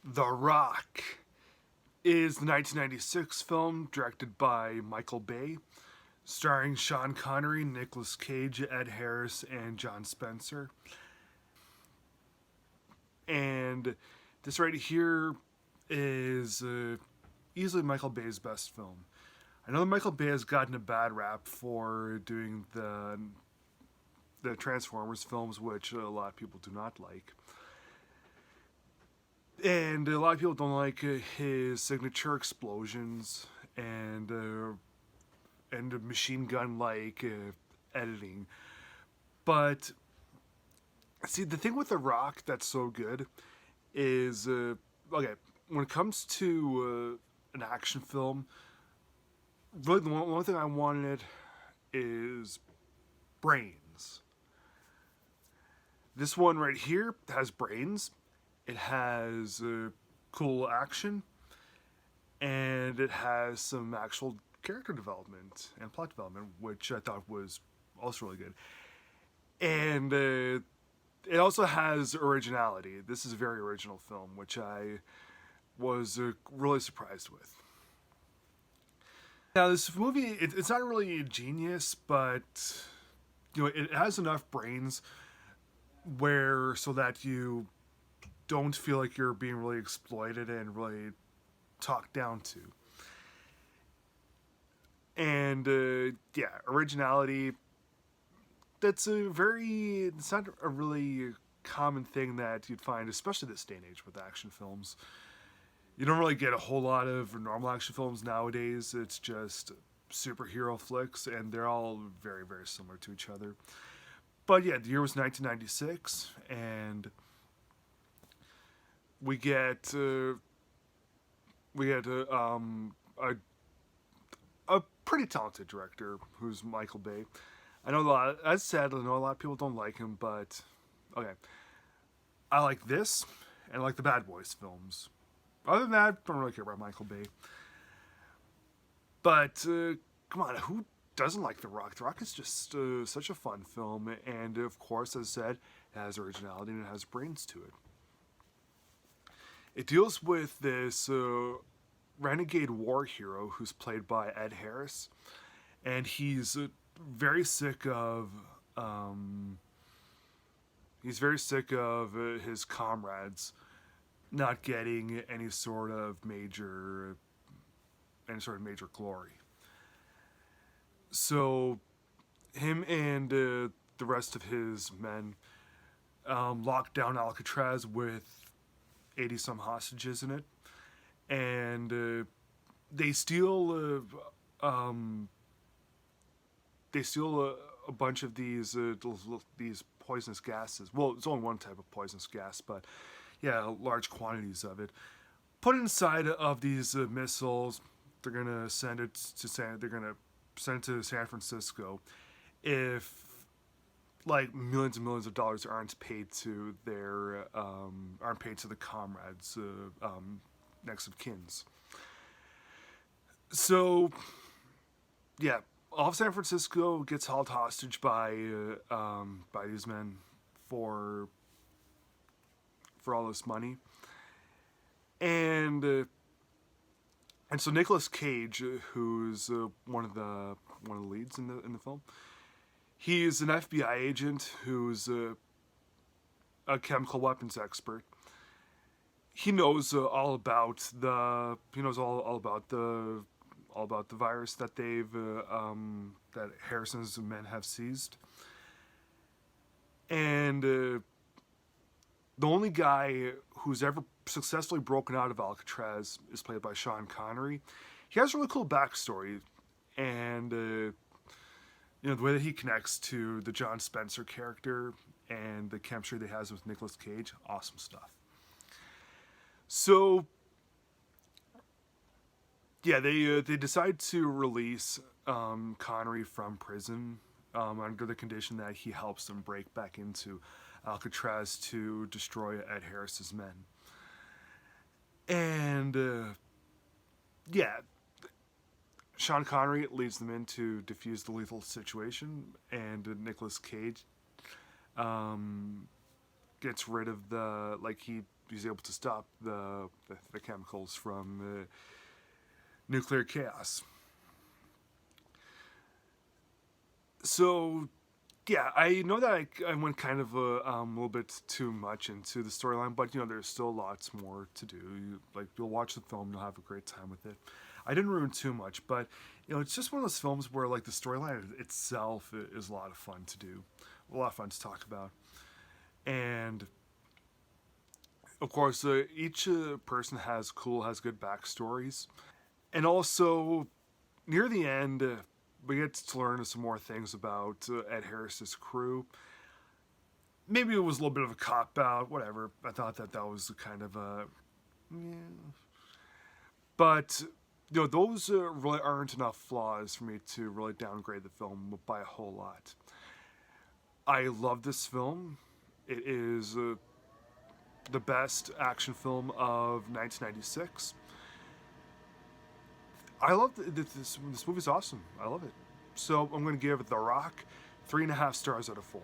The Rock is the 1996 film directed by Michael Bay, starring Sean Connery, Nicolas Cage, Ed Harris, and John Spencer. And this right here is easily Michael Bay's best film. I know that Michael Bay has gotten a bad rap for doing the Transformers films, which a lot of people do not like. And a lot of people don't like his signature explosions and machine gun like editing. But see, the thing with The Rock that's so good is okay, when it comes to an action film, really the one thing I wanted is brains. This one right here has brains. It has cool action, and it has some actual character development and plot development, which I thought was also really good. And it also has originality. This is a very original film, which I was really surprised with. Now, this movie, it's not really a genius, but it has enough brains where so that you don't feel like you're being really exploited and really talked down to. And yeah, originality. It's not a really common thing that you'd find, especially this day and age with action films. You don't really get a whole lot of normal action films nowadays. It's just superhero flicks, and they're all very, very similar to each other. But yeah, the year was 1996, and we get uh, we get a pretty talented director who's Michael Bay. I know a lot. As said, I know a lot of people don't like him, but okay, I like this, and I like the Bad Boys films. Other than that, I don't really care about Michael Bay. But come on, who doesn't like The Rock? The Rock is just such a fun film, and of course, as I said, it has originality and it has brains to it. It deals with this renegade war hero who's played by Ed Harris, and he's very sick of um, his comrades not getting any sort of major glory. So him and the rest of his men lock down Alcatraz with 80 some hostages in it, and they steal a bunch of these poisonous gases. Well, it's only one type of poisonous gas, but yeah, large quantities of it. Put it inside of these missiles. They're gonna send it to San Francisco. If like millions and millions of dollars aren't paid to the comrades, next of kins. So yeah, all of San Francisco gets held hostage by these men for all this money, and so Nicolas Cage, who's one of the leads in the film, he's an FBI agent who's a chemical weapons expert. He knows all about the virus that that Harrison's men have seized, and the only guy who's ever successfully broken out of Alcatraz is played by Sean Connery. He has a really cool backstory, and the way that he connects to the John Spencer character and the chemistry that he has with Nicolas Cage, awesome stuff. So yeah, they decide to release Connery from prison under the condition that he helps them break back into Alcatraz to destroy Ed Harris's men. And yeah, Sean Connery leads them in to defuse the lethal situation, and Nicolas Cage gets rid of he's able to stop the chemicals from nuclear chaos. So yeah, I know that I went kind of a little bit too much into the storyline, but there's still lots more to do. You'll watch the film, you'll have a great time with it. I didn't ruin too much, but it's just one of those films where like the storyline itself is a lot of fun to do, a lot of fun to talk about, and of course each person has good backstories, and also near the end. We get to learn some more things about Ed Harris's crew. Maybe it was a little bit of a cop out, whatever. I thought that was kind of a, yeah. But those really aren't enough flaws for me to really downgrade the film by a whole lot. I love this film. It is the best action film of 1996. I love this movie's awesome. I love it. So I'm going to give The Rock 3.5 stars out of 4.